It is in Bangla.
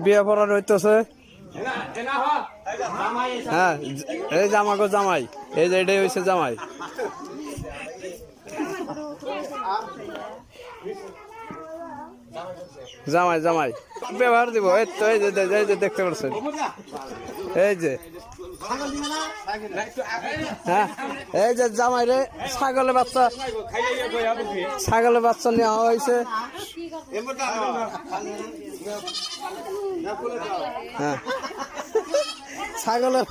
বিয়ে পড়া রইতেছে। হ্যাঁ এই যে আমাকে জামাই, এই যে এটাই হয়েছে জামাই। জামাই জামাই ব্যবহার দিব। এই তো এই যে দেখতে পাচ্ছেন, এই যে হ্যাঁ এই যে জামাই রে ছাগলের বাচ্চা নেওয়া হয়েছে। হ্যাঁ ছাগলের